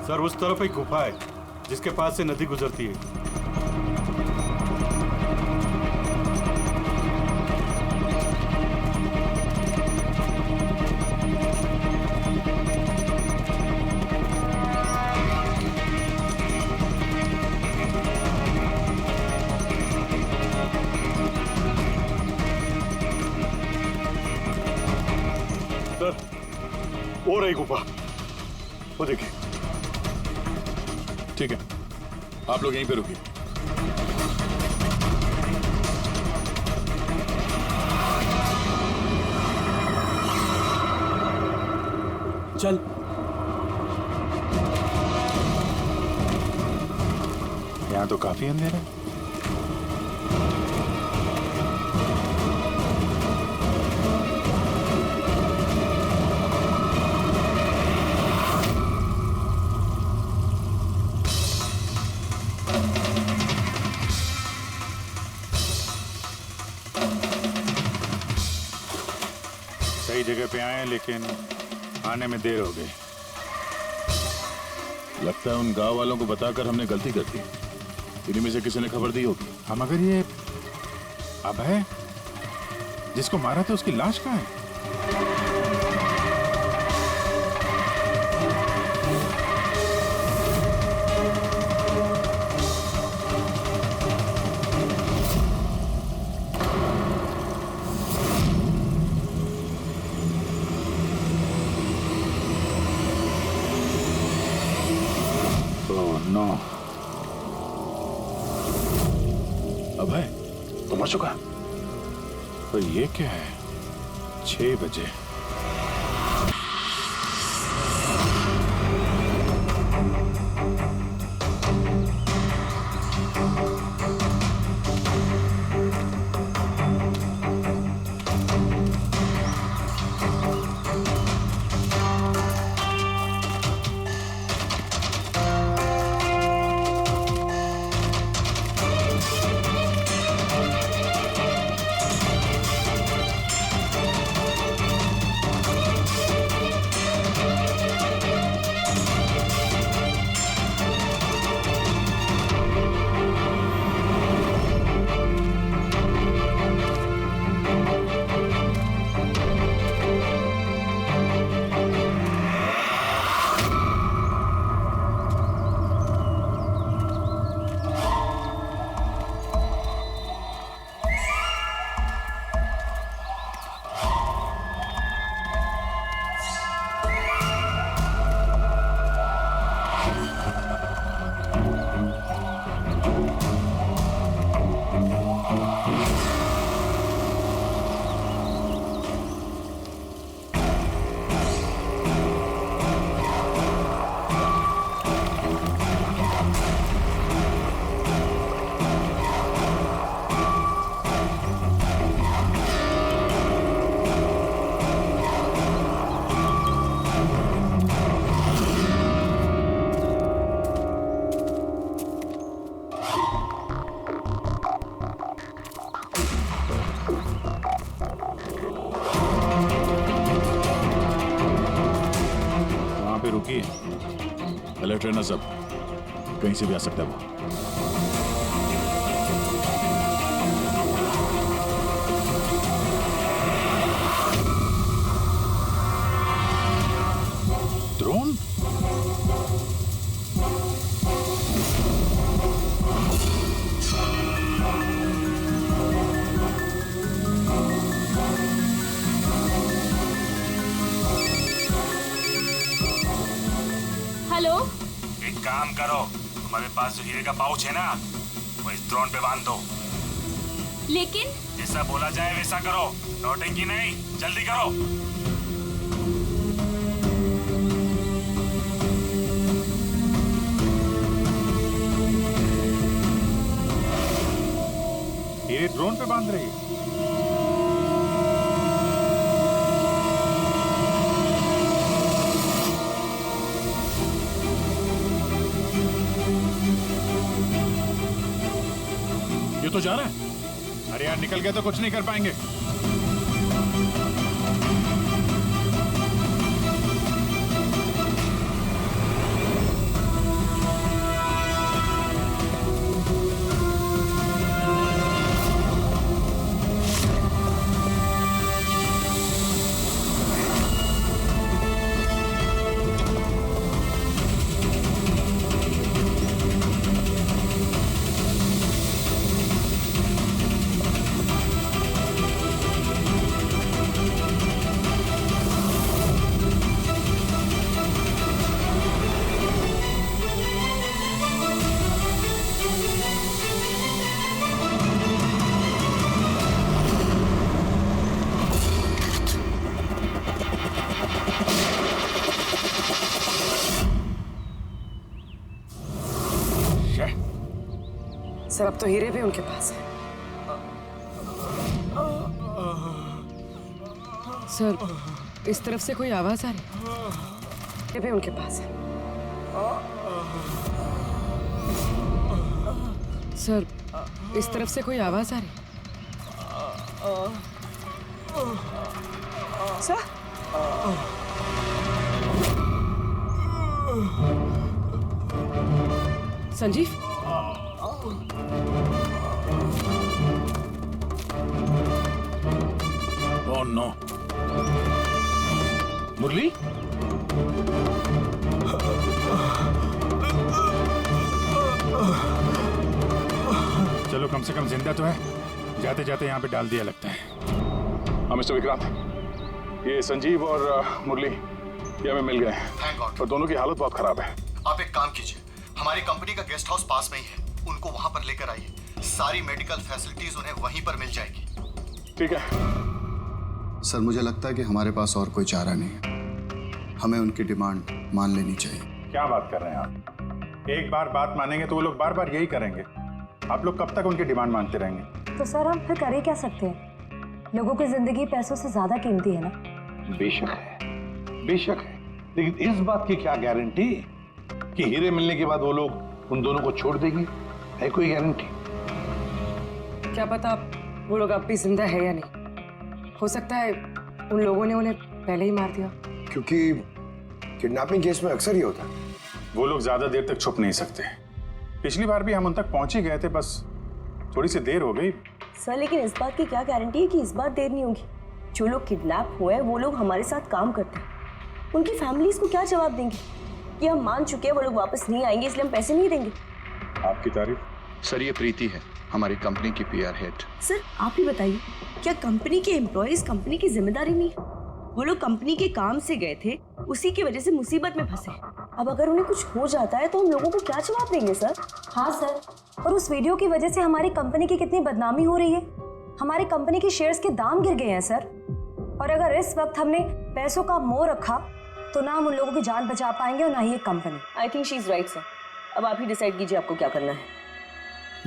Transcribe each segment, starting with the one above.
Sir उस तरफ एक गुफा है जिसके पास से नदी गुजरती है। सर वो रही गुफा, वो देखिए। ठीक है, आप लोग यहीं पे रुकिए। चल। यहाँ तो काफी अंधेरा है। सही जगह पे आए लेकिन आने में देर हो गई। लगता है उन गांव वालों को बताकर हमने गलती कर दी। इन्हीं में से किसी ने खबर दी होगी। हम अगर ये अभय जिसको मारा था उसकी लाश कहाँ है? नो, अभय तो मर चुका। तो ये क्या है? 6 बजे। अलर्ट रहना सब, कहीं से भी आ सकता है वो। ड्रोन? हेलो, एक काम करो, तुम्हारे पास जो हीरे का पाउच है ना, वो इस ड्रोन पे बांध दो। लेकिन जैसा बोला जाए वैसा करो, नौटंकी नहीं, जल्दी करो। ये ड्रोन पे बांध रही है। ये तो जा रहा है। अरे यार निकल गया तो कुछ नहीं कर पाएंगे। सर अब तो हीरे भी उनके पास है। सर इस तरफ से कोई आवाज आ रही, ये भी उनके पास है। सर इस तरफ से कोई आवाज आ रही। सर संजीव, ओह नो, मुरली, चलो कम से कम जिंदा तो है। जाते जाते यहाँ पे डाल दिया लगता है। हाँ मिस्टर विक्रांत, ये संजीव और मुरली ये हमें मिल गए हैं। Thank God. और दोनों की हालत बहुत खराब है। आप एक काम कीजिए, हमारी कंपनी का गेस्ट हाउस पास में ही है, उनको वहां पर लेकर आइए। सारी मेडिकल फैसिलिटीज उन्हें वहीं पर मिल जाएगी। ठीक है सर, मुझे लगता है कि हमारे पास और कोई चारा नहीं है, हमें उनकी डिमांड मान लेनी चाहिए। क्या बात कर रहे हैं आप? एक बार बात मानेंगे तो वो लोग बार बार यही करेंगे। आप लोग कब तक उनकी डिमांड मानते रहेंगे? तो सर हम फिर कर ही क्या सकते हैं? लोगों की जिंदगी पैसों से ज्यादा कीमती है ना। बेशक है, बेशक है, लेकिन इस बात की क्या गारंटी कि हीरे मिलने के बाद वो लोग उन दोनों को छोड़ देंगे? है कोई गारंटी? क्या पता वो लोग अब भी जिंदा है या नहीं। हो सकता है उन लोगों ने उन्हें पहले ही मार दिया। क्योंकि किडनैपिंग केस में अक्सर ही होता है। वो लोग ज्यादा देर तक छुप नहीं सकते। पिछली बार भी हम उन तक पहुंच ही गए थे, बस थोड़ी सी देर हो गई। सर लेकिन इस बात की क्या गारंटी है कि इस बार देर नहीं होगी? जो लोग किडनैप हुए हैं वो लोग हमारे साथ काम करते हैं, उनकी फैमिलीज को क्या जवाब देंगे कि हम मान चुके हैं वो लोग वापस नहीं आएंगे इसलिए हम पैसे नहीं देंगे? आपकी तारीफ। सर ये प्रीति है, हमारी कंपनी की PR हेड। सर आप ही बताइए, क्या कंपनी के एम्प्लॉयज कंपनी की जिम्मेदारी नहीं? वो लोग कंपनी के काम से गए थे, उसी की वजह से मुसीबत में फंसे। अब अगर उन्हें कुछ हो जाता है तो हम लोगों को क्या जवाब देंगे सर? हाँ सर, और उस वीडियो की वजह से हमारी कंपनी की कितनी बदनामी हो रही है। हमारी कंपनी के शेयर्स के दाम गिर गए हैं सर। और अगर इस वक्त हमने पैसों का मोह रखा तो ना हम उन लोगों की जान बचा पाएंगे और ना ही ये company. I think she is right sir. अब आप ही डिसाइड कीजिए आपको क्या करना है।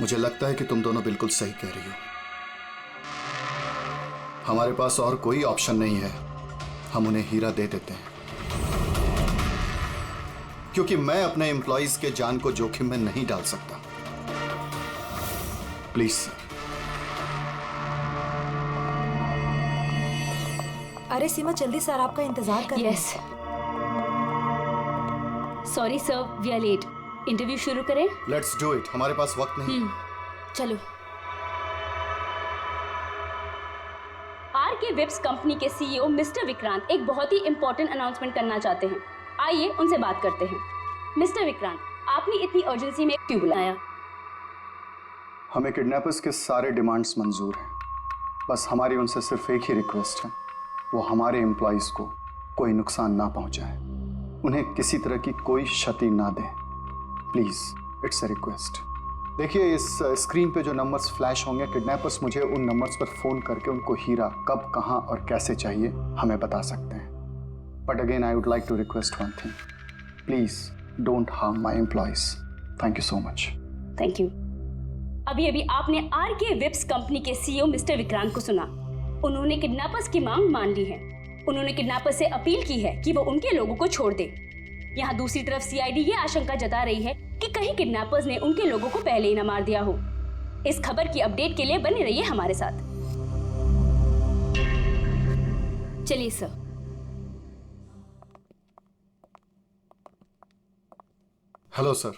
मुझे लगता है कि तुम दोनों बिल्कुल सही कह रही हो। हमारे पास और कोई ऑप्शन नहीं है, हम उन्हें हीरा दे देते हैं, क्योंकि मैं अपने एम्प्लॉइज के जान को जोखिम में नहीं डाल सकता। Please sir. अरे सीमा जल्दी सर आपका इंतजार कर रहे हैं। Yes sorry sir, we are late. Interview शुरू करें? लेट्स डू इट, हमारे पास वक्त नहीं। चलो। RK Vibs कंपनी के CEO मिस्टर विक्रांत एक बहुत ही इंपॉर्टेंट अनाउंसमेंट करना चाहते हैं। आइए उनसे बात करते हैं। मिस्टर विक्रांत, आपने इतनी अर्जेंसी में क्यों बुलाया? हमें किडनैपर्स के सारे डिमांड्स मंजूर हैं, बस हमारी उनसे सिर्फ एक ही रिक्वेस्ट है, वो हमारे एम्प्लॉइज को कोई नुकसान ना पहुंचाए, उन्हें किसी तरह की कोई क्षति ना दे। Please it's a request. देखिए इस स्क्रीन पे जो नंबर्स फ्लैश होंगे, किडनैपर्स मुझे उन नंबर्स पर फोन करके उनको हीरा कब, कहां और कैसे चाहिए हमें बता सकते हैं। But again I would like to request one thing, please don't harm my employees. Thank you so much. Thank you. अभी अभी आपने RK Vibs कंपनी के CEO मिस्टर विक्रांत को सुना। उन्होंने किडनैपर्स की मांग मान ली है। उन्होंने किडनैपर्स से अपील की है कि वो उनके लोगों को छोड़ दे। यहाँ दूसरी तरफ CID ये आशंका जता रही है कि कहीं किडनैपर्स ने उनके लोगों को पहले ही न मार दिया हो। इस खबर की अपडेट के लिए बने रहिए हमारे साथ। चलिए सर। Hello sir.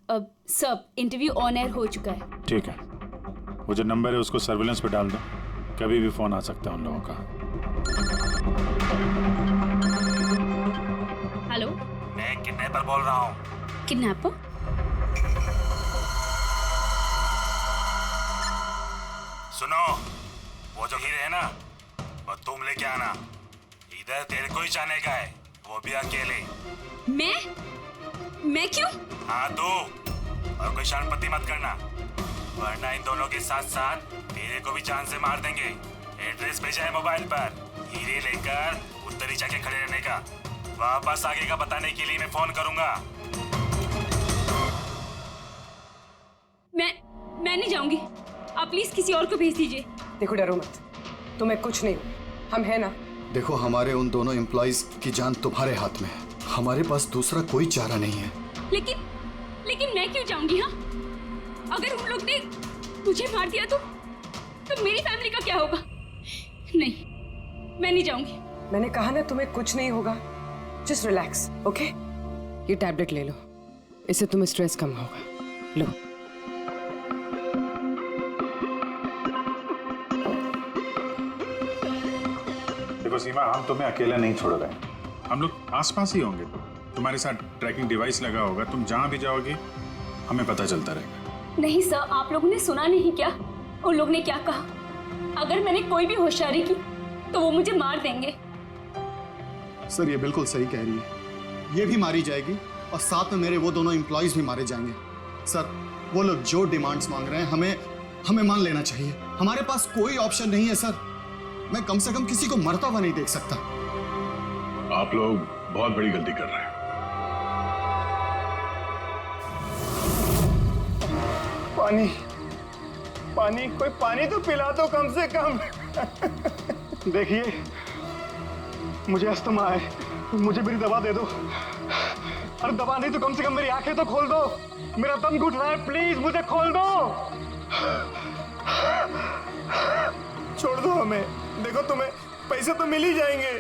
अब सब इंटरव्यू ऑन एयर हो चुका है। ठीक है, वो जो नंबर है उसको सर्विलेंस पे डाल दो, कभी भी फोन आ सकता है उन लोगों का। हेलो, मैं किडनैपर बोल रहा हूँ। किडनैपर? सुनो, वो जो हीरे है ना, वो तुम लेके आना। इधर तेरे को ही जाने का है, वो भी अकेले। मैं क्यों? हाँ तो, और कोई शरारती मत करना, वरना इन दोनों के साथ साथ तेरे को भी जान से मार देंगे। एड्रेस भेजा है मोबाइल पर, हीरे लेकर उधर ही जाके खड़े रहने का। वापस आगे का बताने के लिए मैं फोन करूंगा। मैं नहीं जाऊंगी। आप प्लीज किसी और को भेज दीजिए। देखो डरो मत, तुम्हें कुछ नहीं, हम हैं ना। देखो हमारे उन दोनों एम्प्लॉइज की जान तुम्हारे हाथ में है, हमारे पास दूसरा कोई चारा नहीं है। लेकिन मैं क्यों जाऊंगी? हाँ, अगर उन लोग ने मुझे मार दिया तो मेरी फैमिली का क्या होगा? नहीं, मैं नहीं जाऊंगी। मैंने कहा ना तुम्हें कुछ नहीं होगा, जस्ट रिलैक्स, ओके? ये टैबलेट ले लो, इससे तुम्हें स्ट्रेस कम होगा। लो। देखो सीमा, हम तुम्हें अकेला नहीं छोड़ रहे हैं, हम लोग आसपास ही होंगे। तुम्हारे साथ ट्रैकिंग डिवाइस लगा होगा, तुम जहां भी जाओगी हमें पता चलता रहेगा। नहीं सर, आप लोगों ने सुना नहीं क्या उन लोग ने क्या कहा? अगर मैंने कोई भी होशियारी की तो वो मुझे मार देंगे। सर ये बिल्कुल सही कह रही है, ये भी मारी जाएगी और साथ में मेरे वो दोनों एम्प्लॉइज भी मारे जाएंगे। सर वो लोग जो डिमांड्स मांग रहे हैं हमें मान लेना चाहिए, हमारे पास कोई ऑप्शन नहीं है सर। मैं कम से कम किसी को मरता हुआ नहीं देख सकता। आप लोग बहुत बड़ी गलती कर रहे हैं। पानी, कोई पानी तो पिला दो कम से कम। देखिए मुझे अस्थमा है, मुझे मेरी दवा दे दो। अरे दवा नहीं तो कम से कम मेरी आंखें तो खोल दो, मेरा दम घुट रहा है, प्लीज मुझे खोल दो। छोड़ दो हमें, देखो तुम्हें पैसे तो मिल ही जाएंगे।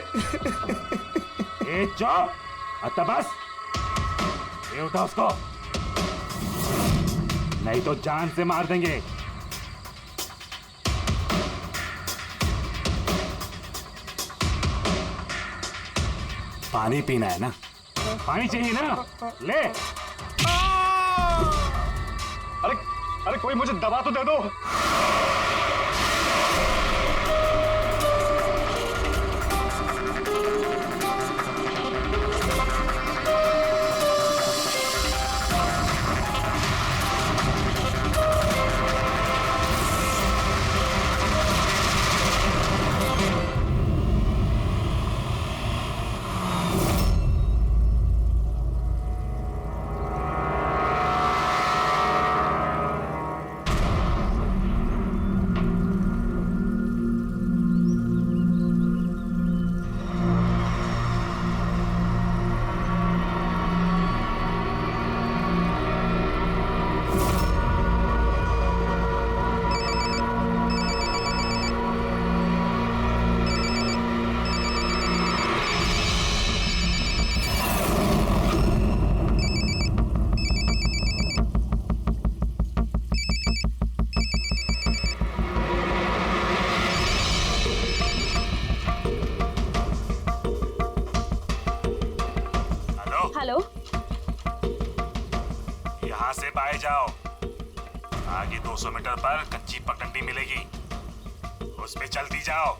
ए चुप, आता बस, ये उठा उसको, नहीं तो जान से मार देंगे। पानी पीना है ना? पानी चाहिए ना? ले। अरे कोई मुझे दवा तो दे दो। हेलो, यहाँ से बाहर जाओ, आगे 200 मीटर पर कच्ची पगडंडी मिलेगी, उस पे चलती जाओ।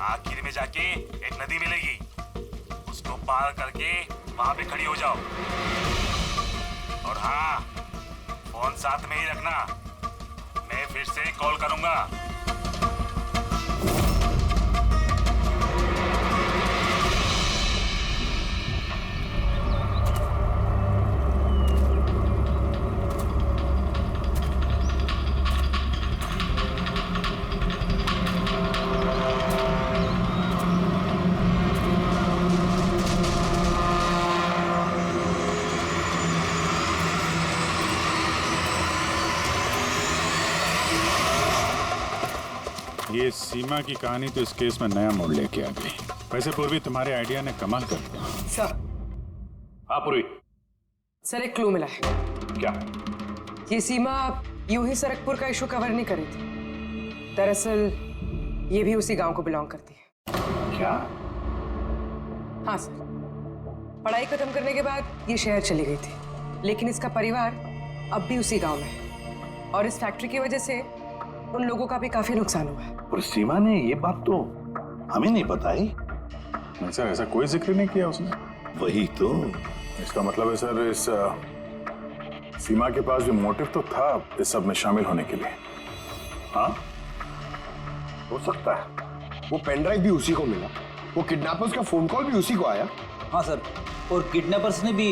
आखिर में जाके एक नदी मिलेगी, उसको पार करके वहां पे खड़ी हो जाओ। और हाँ, फोन साथ में ही रखना, मैं फिर से कॉल करूंगा। ये सीमा की कहानी तो इस केस में नया मोड़ लेके आ गई। वैसे पूर्वी तुम्हारे आइडिया ने कमाल कर दिया। सर। हाँ पूर्वी। सर एक क्लू मिला है। क्या? ये सीमा यूं ही सरकपुर का इशू कवर नहीं करी थी, दरअसल ये भी उसी गांव को बिलोंग करती है। क्या? हाँ सर, पढ़ाई खत्म करने के बाद ये शहर चली गई थी, लेकिन इसका परिवार अब भी उसी गांव में है और इस फैक्ट्री की वजह से उन लोगों का भी काफी नुकसान हुआ है। और सीमा ने ये बात तो हमें नहीं बताई। नहीं सर, ऐसा कोई जिक्र नहीं किया उसने। वही तो। इसका मतलब है सर, इस सीमा के पास जो मोटिव तो था इस सब में शामिल होने के लिए। हाँ हो सकता है, वो पेन ड्राइव भी उसी को मिला, वो किडनैपर्स का फोन कॉल भी उसी को आया। हाँ सर, और किडनैपर्स ने भी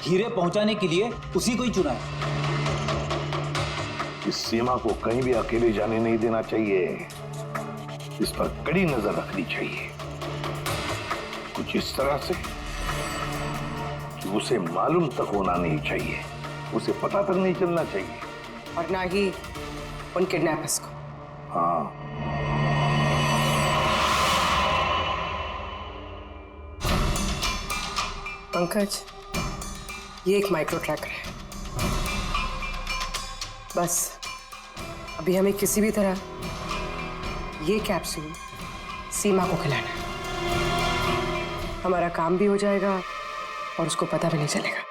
हीरे पहुंचाने के लिए उसी को ही चुना है। इस सीमा को कहीं भी अकेले जाने नहीं देना चाहिए। इस पर कड़ी नजर रखनी चाहिए, कुछ इस तरह से कि उसे मालूम तक होना नहीं चाहिए, उसे पता तक नहीं चलना चाहिए, और ना ही उन किडनैपर्स को। हाँ, पंकज, ये एक माइक्रो ट्रैकर है। बस अभी हमें किसी भी तरह ये कैप्सूल सीमा को खिलाना है। हमारा काम भी हो जाएगा और उसको पता भी नहीं चलेगा।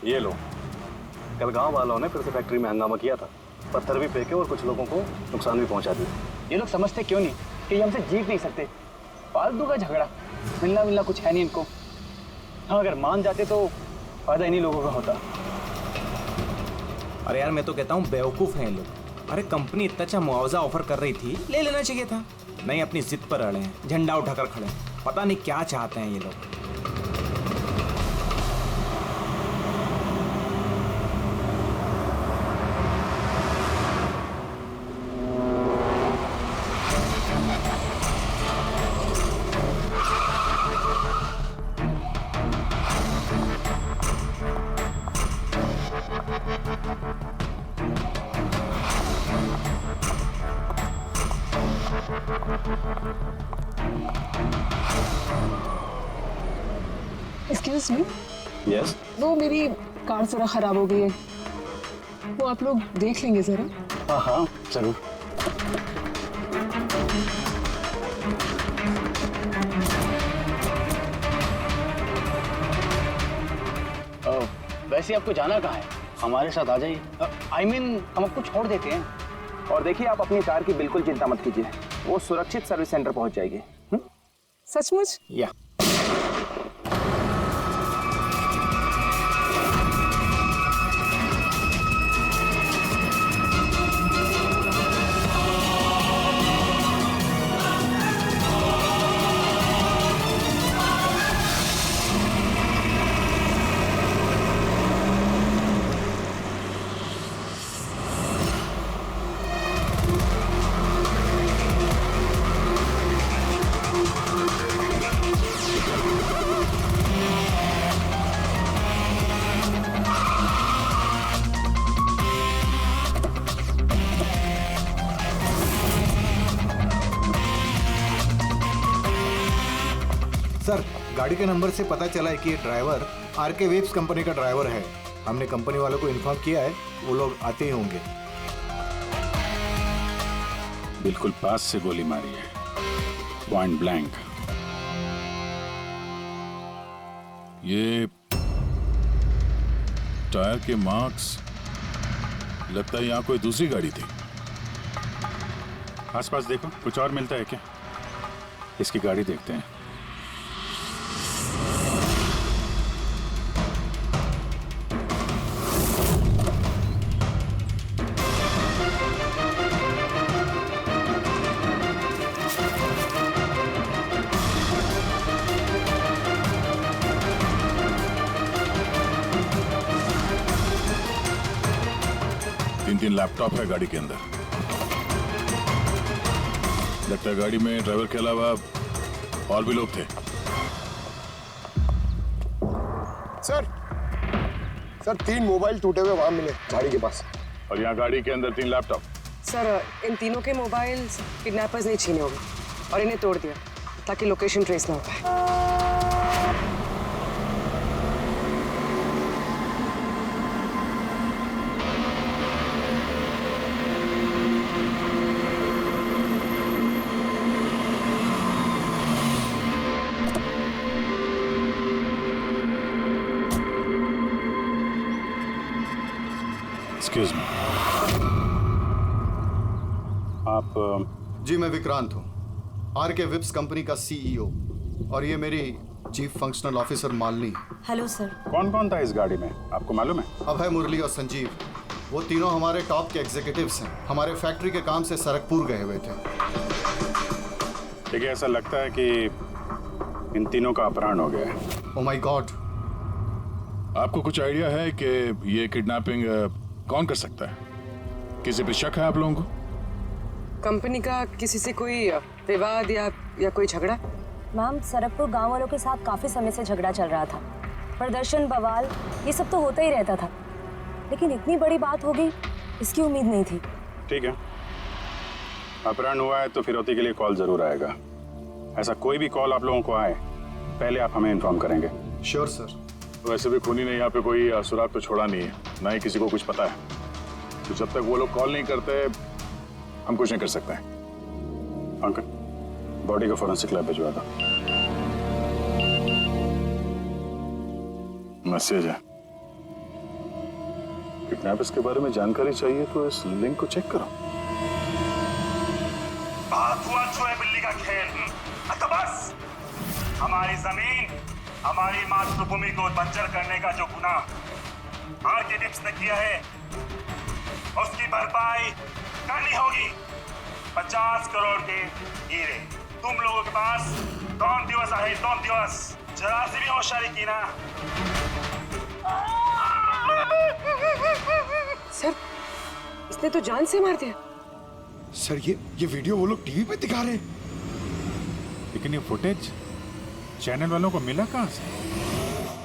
ये लो, कल गांव वालों ने फिर से फैक्ट्री में हंगामा किया था, पत्थर भी फेंके और कुछ लोगों को नुकसान भी पहुंचा दिया। ये लोग समझते क्यों नहीं कि ये हमसे जीत नहीं सकते। फालतू का झगड़ा, मिलना कुछ है नहीं इनको। हाँ, अगर मान जाते तो फायदा इन्हीं लोगों का होता। अरे यार, मैं तो कहता हूँ बेवकूफ़ हैं ये लोग। अरे कंपनी इतना अच्छा मुआवजा ऑफर कर रही थी, ले लेना चाहिए था। नहीं, अपनी जिद पर अड़े हैं, झंडा उठाकर खड़े हैं। पता नहीं क्या चाहते हैं ये लोग। Excuse me. यस। वो मेरी कार जरा खराब हो गई है, वो आप लोग देख लेंगे जरा। हाँ हाँ जरूर। वैसे आपको जाना कहाँ है? हमारे साथ आ जाइए। I mean, हम आपको छोड़ देते हैं। और देखिए, आप अपनी कार की बिल्कुल चिंता मत कीजिए, वो सुरक्षित सर्विस सेंटर पहुंच जाएगी। सचमुच? या सर, गाड़ी के नंबर से पता चला है कि ये ड्राइवर आरके वेब्स कंपनी का ड्राइवर है। हमने कंपनी वालों को इन्फॉर्म किया है, वो लोग आते ही होंगे। बिल्कुल पास से गोली मारी है, पॉइंट ब्लैंक। ये टायर के मार्क्स, लगता है यहाँ कोई दूसरी गाड़ी थी। आसपास देखो, कुछ और मिलता है क्या? इसकी गाड़ी देखते हैं। तीन लैपटॉप है गाड़ी के अंदर। लगता है गाड़ी में ड्राइवर के अलावा और भी लोग थे। सर 3 मोबाइल टूटे हुए वहां मिले गाड़ी के पास। और यहाँ गाड़ी के अंदर 3 लैपटॉप। सर, इन तीनों के मोबाइल किडनैपर्स ने छीने होंगे और इन्हें तोड़ दिया ताकि लोकेशन ट्रेस ना हो पाए। एक्सक्यूज मी, आप? जी, मैं विक्रांत हूँ, आरके विप्स कंपनी का सीईओ, और ये मेरी chief functional officer Malini. Hello sir. कौन कौन था इस गाड़ी में, आपको मालूम है? अभय, मुरली और संजीव, वो तीनों हमारे टॉप के एग्जीक्यूटिव्स हैं। हमारे फैक्ट्री के काम से सरकपुर गए हुए थे। देखिए, ऐसा लगता है कि इन तीनों का अपहरण हो गया है। ओह माय गॉड, आपको कुछ आइडिया है कि ये किडनैपिंग कौन कर सकता है? किसी पे शक है आप लोगों को? कंपनी का किसी से कोई विवाद या कोई झगड़ा? मैम, सरकपुर गांव वालों के साथ काफी समय से झगड़ा चल रहा था। प्रदर्शन, बवाल, ये सब तो होता ही रहता था, लेकिन इतनी बड़ी बात हो गई इसकी उम्मीद नहीं थी। ठीक है, अपहरण हुआ है तो फिरौती के लिए कॉल जरूर आएगा। ऐसा कोई भी कॉल आप लोगों को आए, पहले आप हमें इन्फॉर्म करेंगे। Sure sir. वैसे भी खूनी ने यहाँ पे कोई सुराग तो छोड़ा नहीं है, ना ही किसी को कुछ पता है, तो जब तक वो लोग कॉल नहीं करते हम कुछ नहीं कर सकते हैं। अंकल, बॉडी को फोरेंसिक लैब भिजवा दो। मैसेज है, किडनैपर्स के बारे में जानकारी चाहिए तो इस लिंक को चेक करो। छुए बिल्ली का खेल। तो बस हमारी जमीन, हमारी मातृभूमि को बंजर करने का जो गुनाह आरके विप्स ने किया है, उसकी भरपाई करनी होगी। 50 करोड़ के हीरे तुम लोगों के पास 2 दिवस आहे, 2 दिवस। जरा सी भी होशियारी की ना। सर, इसने तो जान से मार दिया। सर, ये वीडियो वो लोग टीवी पे दिखा रहे हैं। लेकिन ये फुटेज चैनल वालों को मिला कहां से?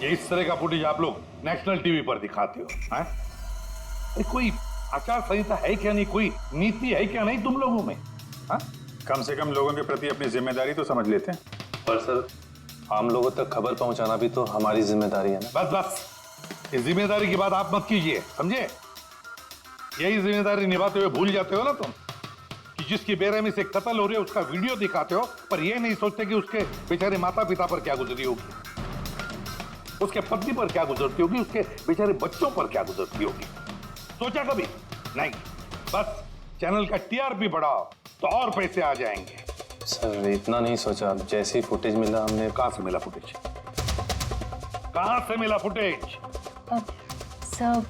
ये इस तरह का फुटेज आप लोग नेशनल टीवी पर दिखाते हो, हैं? कोई आचार संहिता है क्या नहीं, कोई नीति है क्या नहीं तुम लोगों में? हा? कम से कम लोगों के प्रति अपनी जिम्मेदारी तो समझ लेते हैं। पर सर, आम लोगों तक खबर पहुंचाना भी तो हमारी जिम्मेदारी है ना। बस बस, इस जिम्मेदारी की बात आप मत कीजिए, समझे? यही जिम्मेदारी निभाते हुए भूल जाते हो ना तुम कि जिसकी बेरहमी से कत्ल हो रही है उसका वीडियो दिखाते हो, पर यह नहीं सोचते कि उसके बेचारे माता पिता पर क्या गुजरी होगी, उसके पत्नी पर क्या गुजरती होगी, उसके बेचारे बच्चों पर क्या गुजरती होगी। सोचा कभी नहीं? बस चैनल का टीआरपी बढ़ाओ तो और पैसे आ जाएंगे। सर, इतना नहीं सोचा। जैसे ही फुटेज मिला हमने। कहां से मिला फुटेज? कहां से मिला फुटेज? सर,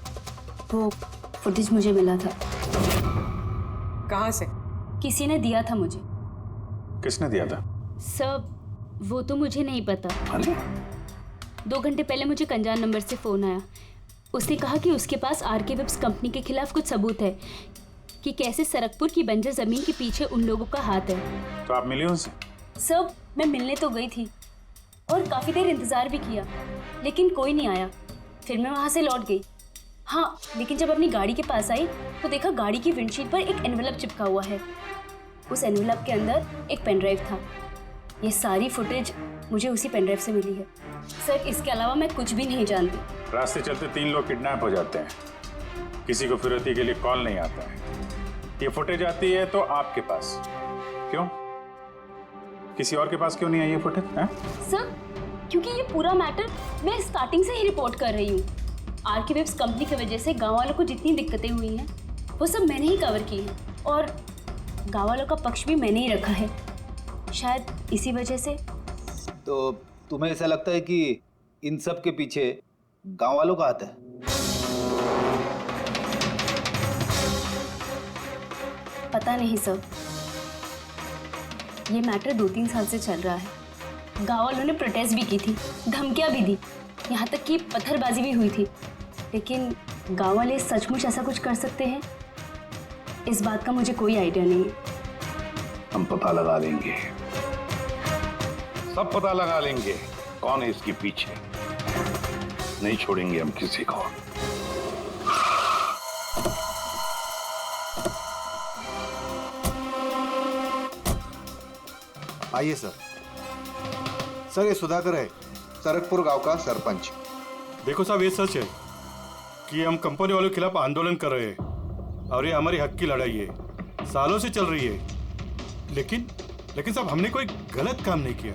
वो फुटेज मुझे मिला था। कहां से? किसी ने दिया था मुझे। किसने दिया था? सर, वो तो मुझे नहीं पता। 2 घंटे पहले मुझे कंजान नंबर से फोन आया। उसने कहा कि उसके पास आरके विप्स कंपनी के खिलाफ कुछ सबूत है कि कैसे सरकपुर की बंजर जमीन के पीछे उन लोगों का हाथ है। तो आप मिली उनसे? सर, मैं मिलने तो गई थी और काफी देर इंतजार भी किया, लेकिन कोई नहीं आया। फिर मैं वहां से लौट गई। हाँ, लेकिन जब अपनी गाड़ी के पास आई तो देखा गाड़ी की विंडशीट पर एक एनवेलप चिपका हुआ है। उस एनवेलप के अंदर एक पेन ड्राइव था। ये सारी फुटेज मुझे उसी पेन ड्राइव से मिली है। सर, इसके अलावा मैं कुछ भी नहीं जानती। रास्ते चलते 3 लोग किडनैप हो जाते हैं, किसी को फिरौती के लिए कॉल नहीं आता है। ये फुटेज आती है तो आपके पास क्यों? किसी और के पास क्यों नहीं आई ये फुटेज? सर, क्योंकि ये पूरा मैटर मैं स्टार्टिंग से ही रिपोर्ट कर रही हूँ। आरके विप्स कंपनी की वजह से गांव वालों को जितनी दिक्कतें हुई हैं वो सब मैंने ही कवर की है, और गांव वालों का पक्ष भी मैंने ही रखा है। शायद इसी वजह से। तो तुम्हें ऐसा लगता है कि इन सब के पीछे गांव वालों का हाथ है? पता नहीं सर, ये मैटर 2-3 साल से चल रहा है। गांव वालों ने प्रोटेस्ट भी की थी, धमकियां भी दी, यहाँ तक कि पत्थरबाजी भी हुई थी, लेकिन गांव वाले सचमुच ऐसा कुछ कर सकते हैं, इस बात का मुझे कोई आइडिया नहीं है। हम पता लगा लेंगे, सब पता लगा लेंगे कौन है इसके पीछे। नहीं छोड़ेंगे हम किसी को। आइए सर। सर, ये सुधाकर है, सरकपुर गांव का सरपंच। देखो साहब, ये सच है कि हम कंपनी वालों के खिलाफ आंदोलन कर रहे हैं और ये हमारी हक की लड़ाई है, सालों से चल रही है। लेकिन साहब, हमने कोई गलत काम नहीं किया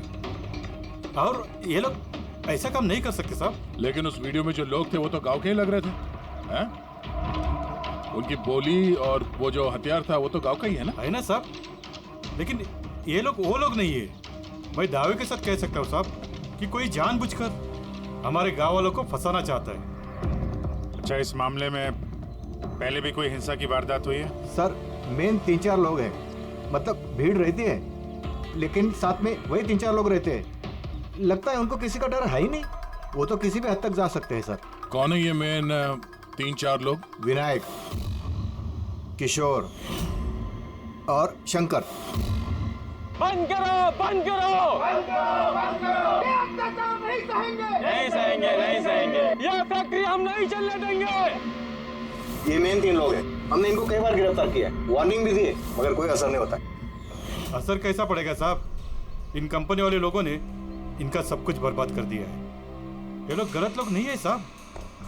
और ये लोग ऐसा काम नहीं कर सकते साहब। लेकिन उस वीडियो में जो लोग थे वो तो गांव के ही लग रहे थे, हैं? उनकी बोली और वो जो हथियार था वो तो गांव का ही है ना? है ना साहब, लेकिन ये लोग वो लोग नहीं है। मैं दावे के साथ कह सकता हूँ साहब कि कोई जानबूझकर हमारे गांव वालों को फंसाना चाहता है। अच्छा, इस मामले में पहले भी कोई हिंसा की वारदात हुई है? सर, मेन 3-4 लोग हैं, मतलब भीड़ रहती है, लेकिन साथ में वही 3-4 लोग रहते हैं। लगता है उनको किसी का डर है ही नहीं। वो तो किसी भी हद तक जा सकते हैं सर। कौन है ये मेन 3-4 लोग? विनायक, किशोर और शंकर। बंद करो, बंद करो, नहीं सहेंगे, नहीं सहेंगे। ये फैक्ट्री हम नहीं चलने देंगे। ये मेन 3 लोग हैं। हमने इनको कई बार गिरफ्तार किया है, वार्निंग भी दी है, मगर कोई असर नहीं होता। असर कैसा पड़ेगा साहब? इन कंपनी वाले लोगों ने इनका सब कुछ बर्बाद कर दिया है। ये लोग गलत लोग नहीं है साहब,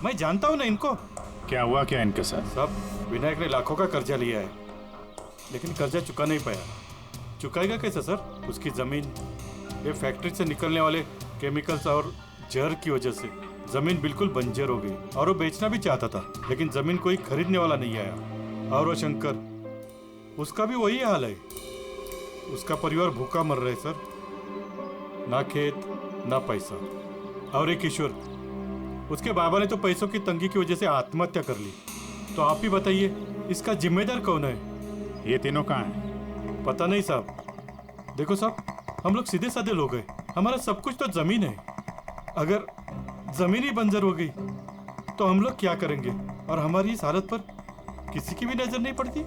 मैं जानता हूँ ना इनको। क्या हुआ क्या इनके साथ? साहब विनायक ने लाखों का कर्जा लिया है, लेकिन कर्जा चुका नहीं पाया। चुकाएगा कैसे सर? उसकी जमीन, ये फैक्ट्री से निकलने वाले केमिकल्स और जहर की वजह से जमीन बिल्कुल बंजर हो गई, और वो बेचना भी चाहता था, लेकिन जमीन कोई खरीदने वाला नहीं आया। और वो शंकर, उसका भी वही हाल है। उसका परिवार भूखा मर रहा है सर, ना खेत ना पैसा। और एक किशोर, उसके बाबा ने तो पैसों की तंगी की वजह से आत्महत्या कर ली। तो आप ही बताइए, इसका जिम्मेदार कौन है? ये तीनों कहाँ हैं? पता नहीं साहब। देखो साहब, हम लोग सीधे साधे लोग हैं, हमारा सब कुछ तो जमीन है। अगर जमीन ही बंजर हो गई तो हम लोग क्या करेंगे? और हमारी इस हालत पर किसी की भी नजर नहीं पड़ती।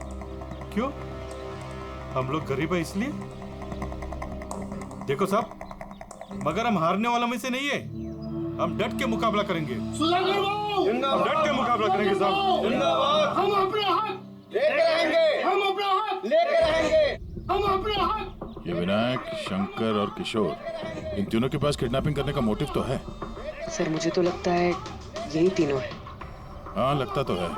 क्यों? हम लोग गरीब है इसलिए? देखो साहब, मगर हम हारने वालों में से नहीं है। हम डट के मुकाबला करेंगे, हम डट के मुकाबला करेंगे साहब। हम अपना हक लेकर रहेंगे, हम अपना हक लेकर रहेंगे, हम अपना हक। ये विनायक, शंकर और किशोर, इन तीनों के पास किडनैपिंग करने का मोटिव तो है। सर मुझे तो लगता है यही तीनों है। हाँ लगता तो है,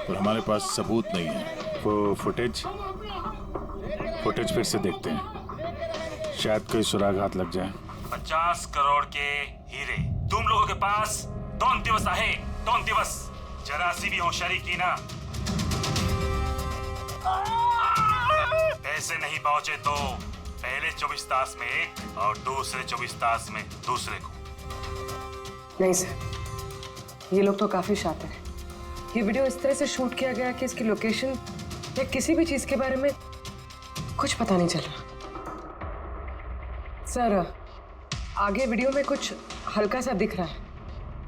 पर हमारे पास सबूत नहीं है। वो फुटेज फिर से देखते हैं, शायद कोई सुराग हाथ लग जाए। 50 करोड़ के हीरे तुम लोगों के पास 2 दिवस आहे, 2 दिवस। जरा सी भी होशियारी की ना, पैसे नहीं पहुंचे तो पहले 24 तास में एक और दूसरे 24 तास में दूसरे को। नहीं सर, ये लोग तो काफी शातिर हैं। ये वीडियो इस तरह से शूट किया गया कि इसकी लोकेशन या किसी भी चीज के बारे में कुछ पता नहीं चल रहा। सर आगे वीडियो में कुछ हल्का सा दिख रहा है,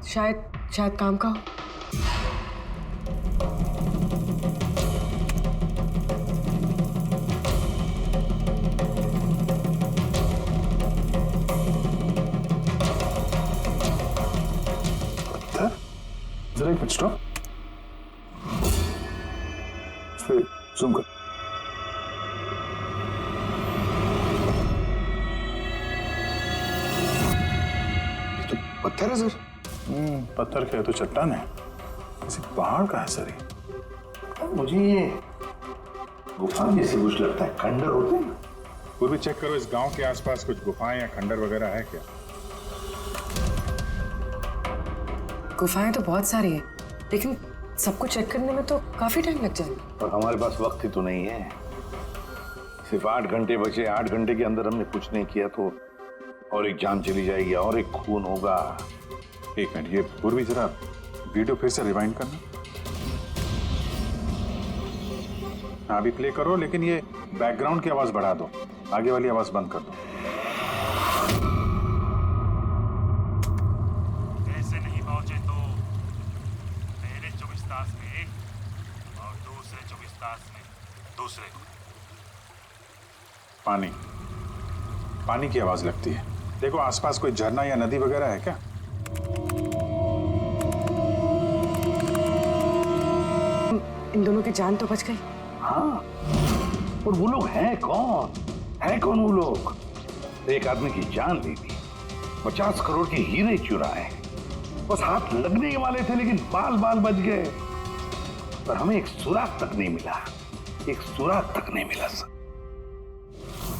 शायद काम का हो। जरा एक स्टॉप, फिर जूम कर। तो पत्थर है सर। पत्थर क्या है? तो चट्टान है। किसी पहाड़ का है सर ये। मुझे ये गुफा जैसे कुछ लगता है, खंडर होते हैं। वो भी चेक करो, इस गांव के आसपास कुछ गुफाएं या खंडर वगैरह है क्या? गुफाएं तो बहुत सारी है, लेकिन सबको चेक करने में तो काफी टाइम लग जाएगा। और हमारे पास वक्त ही तो नहीं है। सिर्फ 8 घंटे बचे, 8 घंटे के अंदर हमने कुछ नहीं किया तो और एक जान चली जाएगी और एक खून होगा। एक मिनट, ये पूर्वी जरा वीडियो फिर से रिवाइंड करना। हाँ अभी प्ले करो, लेकिन ये बैकग्राउंड की आवाज बढ़ा दो, आगे वाली आवाज बंद कर दो। पैसे नहीं पहुंचे तो पहले 24 तास में एक और दूसरे 24 तास में दूसरे को। पानी की आवाज लगती है। देखो आसपास कोई झरना या नदी वगैरह है क्या? इन दोनों की जान तो बच गई। हाँ, और वो लोग हैं कौन? है कौन वो लोग? एक आदमी की जान ले ली, 50 करोड़ के हीरे चुराए, बस हाथ लगने ही वाले थे लेकिन बाल बाल बच गए। पर हमें एक सुराग तक नहीं मिला, एक सुराग तक नहीं मिला सर।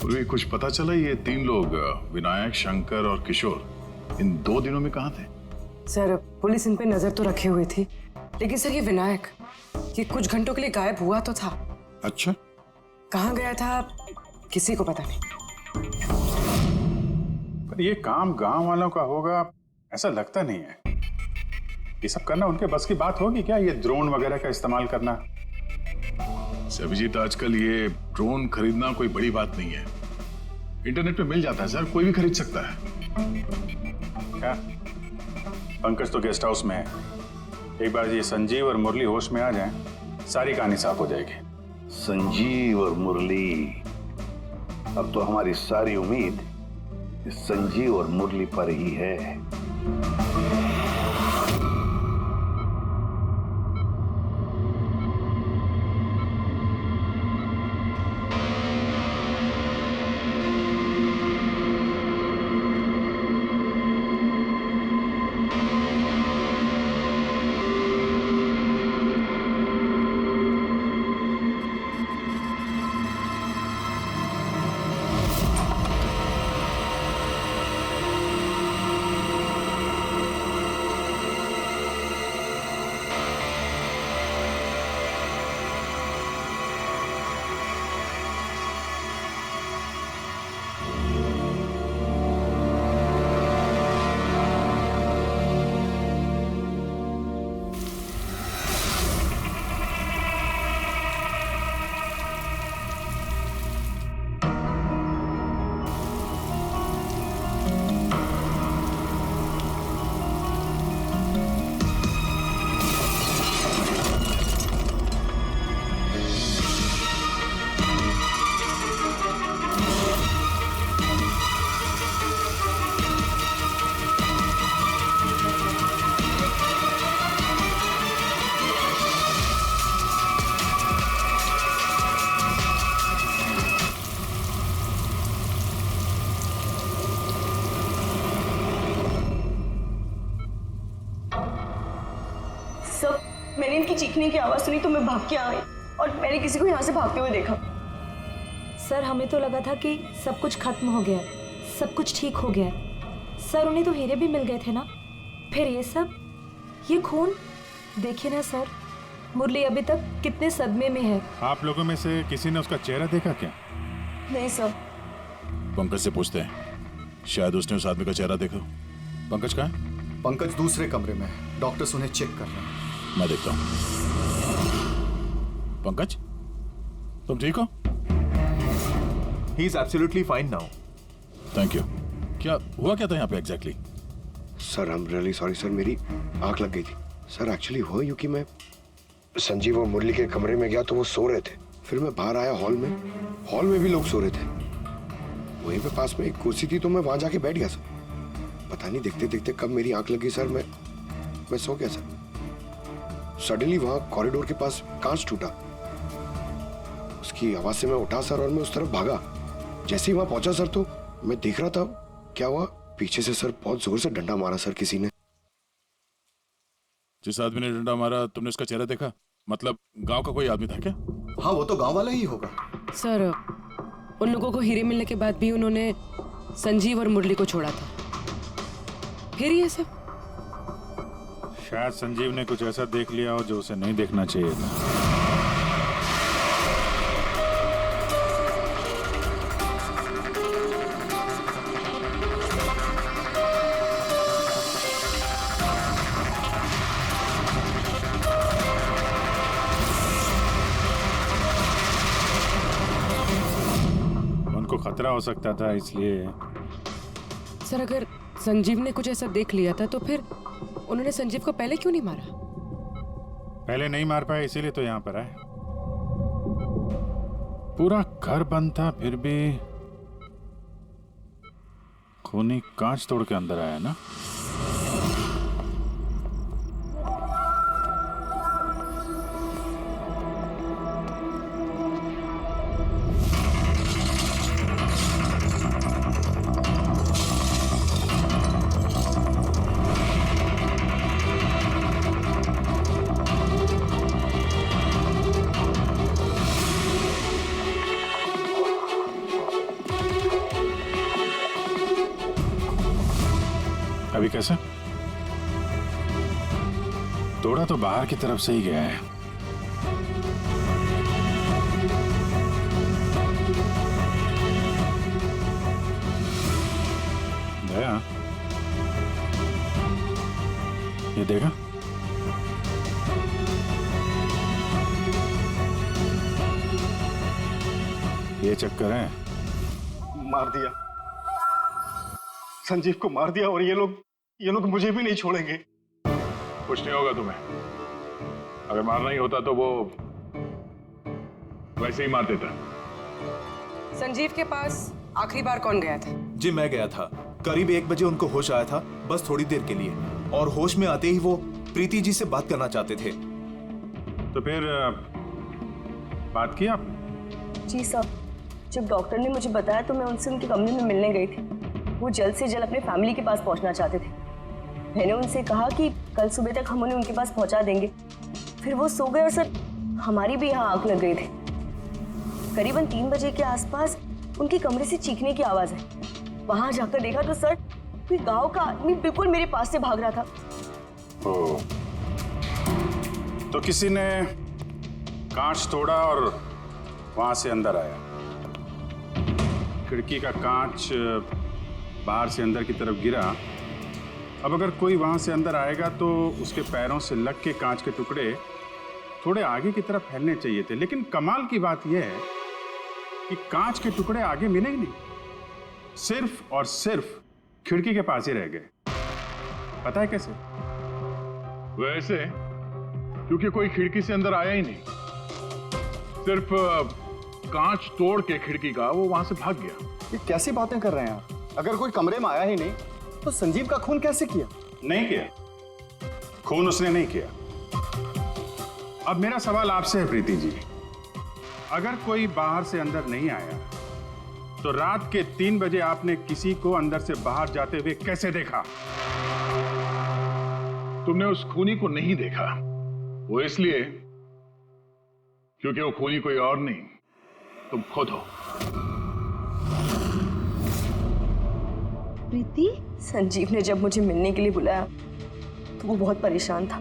पूर्वी कुछ पता चला ये 3 लोग विनायक, शंकर और किशोर इन 2 दिनों में कहाँ थे? सर पुलिस इन पे नजर तो रखे हुए थी, लेकिन सर ये विनायक ये कुछ घंटों के लिए गायब हुआ तो था। अच्छा, कहाँ गया था किसी को पता नहीं। पर ये काम गांव वालों का होगा ऐसा लगता नहीं है। ये सब करना उनके बस की बात होगी क्या? ये ड्रोन वगैरह का इस्तेमाल करना? अभिजीत, आजकल ये ड्रोन खरीदना कोई बड़ी बात नहीं है। इंटरनेट पे मिल जाता है सर, कोई भी खरीद सकता है। क्या पंकज तो गेस्ट हाउस में है। एक बार ये संजीव और मुरली होश में आ जाएं, सारी कहानी साफ हो जाएगी। संजीव और मुरली, अब तो हमारी सारी उम्मीद इस संजीव और मुरली पर ही है। मैंने इनकी चीखने की आवाज सुनी तो मैं भाग के आई और मैंने किसी को यहाँ से भागते हुए देखा। सर हमें तो लगा था कि सब कुछ खत्म हो गया है, सब कुछ ठीक हो गया है। सर उन्हें तो हीरे भी मिल गए थे ना, फिर ये सब, ये खून, देखिए ना सर, मुरली अभी तक कितने सदमे में है। आप लोगों में से किसी ने उसका चेहरा देखा क्या? नहीं सर। पंकज से पूछते हैं, शायद उसने उस आदमी का चेहरा देखा। पंकज कहाँ है? पंकज दूसरे कमरे में है, डॉक्टर्स उन्हें चेक कर रहे हैं। मैं देखता हूँ। पंकज, तुम ठीक हो? He is absolutely fine now. Thank you. क्या हुआ क्या था यहाँ पे exactly? Sir I am really sorry sir, मेरी आंख लग गई थी। सर एक्चुअली हुआ यूं कि मैं संजीव और मुरली के कमरे में गया तो वो सो रहे थे, फिर मैं बाहर आया हॉल में भी लोग सो रहे थे। वहीं पे पास में एक कुर्सी थी तो मैं वहां जाके बैठ गया सर। पता नहीं देखते देखते कब मेरी आंख लगी सर, मैं सो गया सर। सडनली वहां कॉरिडोर के पास कांच टूटा, उसकी आवाज से मैं उठा सर और मैं उस तरफ भागा। जैसे ही वहां पहुंचा सर तो मैं देख रहा था क्या हुआ, पीछे से सर बहुत जोर से डंडा मारा सर किसी ने। जिस आदमी ने डंडा मारा तुमने उसका चेहरा देखा? मतलब गांव का कोई आदमी था क्या? हाँ वो तो गांव वाला ही होगा सर। उन लोगों को हीरे मिलने के बाद भी उन्होंने संजीव और मुरली को छोड़ा था, फिर ये सब। शायद संजीव ने कुछ ऐसा देख लिया हो जो उसे नहीं देखना चाहिए था। उनको खतरा हो सकता था इसलिए। सर अगर संजीव ने कुछ ऐसा देख लिया था तो फिर उन्होंने संजीव को पहले क्यों नहीं मारा? पहले नहीं मार पाए इसीलिए तो यहाँ पर आए। पूरा घर बंद था फिर भी खूनी कांच तोड़ के अंदर आया ना। अभी कैसे? तोड़ा तो बाहर की तरफ से ही गया है। गया? ये देखा? ये चक्कर है। मार दिया संजीव को, मार दिया, और ये लोग मुझे भी नहीं छोड़ेंगे। कुछ नहीं होगा तुम्हें। अगर मारना ही होता तो वो वैसे ही मार देता। संजीव के पास आखिरी बार कौन गया था? जी मैं गया था। करीब 1 बजे उनको होश आया था, बस थोड़ी देर के लिए, और होश में आते ही वो प्रीति जी से बात करना चाहते थे। तो फिर बात की आपने? जी सर, जब डॉक्टर ने मुझे बताया तो मैं उनसे उनके कमरे में मिलने गई थी। वो जल्द से जल्द अपने फैमिली के पास पहुंचना चाहते थे। मैंने उनसे कहा कि कल सुबह तक हम उन्हें उनके पास पहुंचा देंगे। फिर वो सो गए और सर हमारी भी यहाँ आंख लग गई थी। करीबन 3 बजे के आसपास उनके कमरे से चीखने की आवाज है। वहां जाकर देखा तो सर कोई गांव का आदमी बिल्कुल मेरे पास से भाग रहा था। ओ, तो किसी ने कांच तोड़ा और वहां से अंदर आया। खिड़की का कांच बाहर से अंदर की तरफ गिरा। अब अगर कोई वहां से अंदर आएगा तो उसके पैरों से लग के कांच के टुकड़े थोड़े आगे की तरफ फैलने चाहिए थे, लेकिन कमाल की बात यह है कि कांच के टुकड़े आगे मिले ही नहीं, सिर्फ और सिर्फ खिड़की के पास ही रह गए। पता है कैसे? वैसे क्योंकि कोई खिड़की से अंदर आया ही नहीं, सिर्फ कांच तोड़ के खिड़की का वो वहां से भाग गया। ये कैसी बातें कर रहे हैं आप? अगर कोई कमरे में आया ही नहीं तो संजीव का खून कैसे किया? नहीं किया, खून उसने नहीं किया। अब मेरा सवाल आपसे है प्रीति जी, अगर कोई बाहर से अंदर नहीं आया तो रात के 3 बजे आपने किसी को अंदर से बाहर जाते हुए कैसे देखा? तुमने उस खूनी को नहीं देखा, वो इसलिए क्योंकि वो खूनी कोई और नहीं, तुम खुद हो। प्रीति? संजीव ने जब मुझे मिलने के लिए बुलाया तो वो बहुत परेशान था।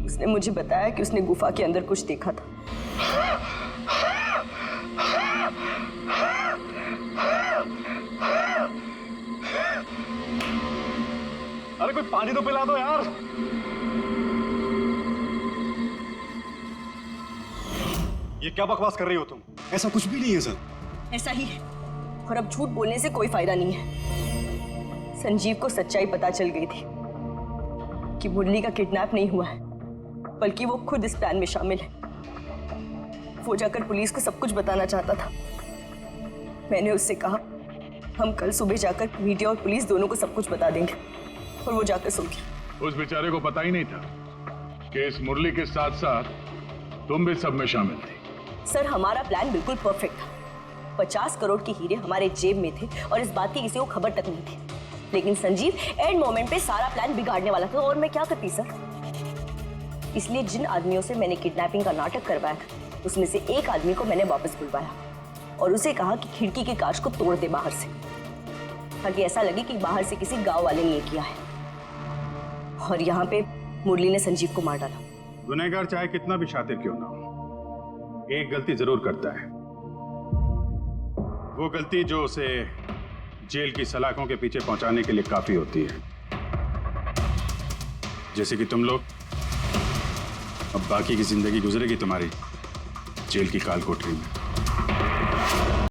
उसने मुझे बताया कि उसने गुफा के अंदर कुछ देखा था। अरे कोई पानी तो पिला दो यार। ये क्या बकवास कर रही हो तुम? ऐसा कुछ भी नहीं है सर। ऐसा ही है, और अब झूठ बोलने से कोई फायदा नहीं है। संजीव को सच्चाई पता चल गई थी कि मुरली का किडनैप नहीं हुआ है, बल्कि वो खुद इस प्लान में शामिल है। वो जाकर पुलिस को सब कुछ बताना चाहता था। मैंने उससे कहा हम कल सुबह जाकर मीडिया और पुलिस दोनों को सब कुछ बता देंगे, और वो जाकर सो गया। उस बेचारे को पता ही नहीं था कि इस मुरली के साथ साथ तुम भी सब में शामिल थी। सर हमारा प्लान बिल्कुल परफेक्ट था। 50 करोड़ के हीरे हमारे जेब में थे और इस बात की किसी को खबर तक नहीं थी। लेकिन संजीव एंड मोमेंट पे सारा प्लान बिगाड़ने वाला था, और मैं क्या करती सर? इसलिए जिन आदमियों से मैंने किडनैपिंग का नाटक करवाया था उसमें से एक आदमी को मैंने वापस बुलवाया और उसे कहा कि खिड़की के कांच को तोड़ दे बाहर से, ताकि ऐसा लगे कि बाहर से किसी गांव वाले ने ये किया है। और यहाँ पे मुरली ने संजीव को मार डाला। गुनहगार चाहे कितना भी शातिर क्यों ना हो, एक गलती जरूर करता है। वो गलती जो उसे जेल की सलाखों के पीछे पहुंचाने के लिए काफी होती है। जैसे कि तुम लोग, अब बाकी की जिंदगी गुजरेगी तुम्हारी जेल की काल कोठरी में।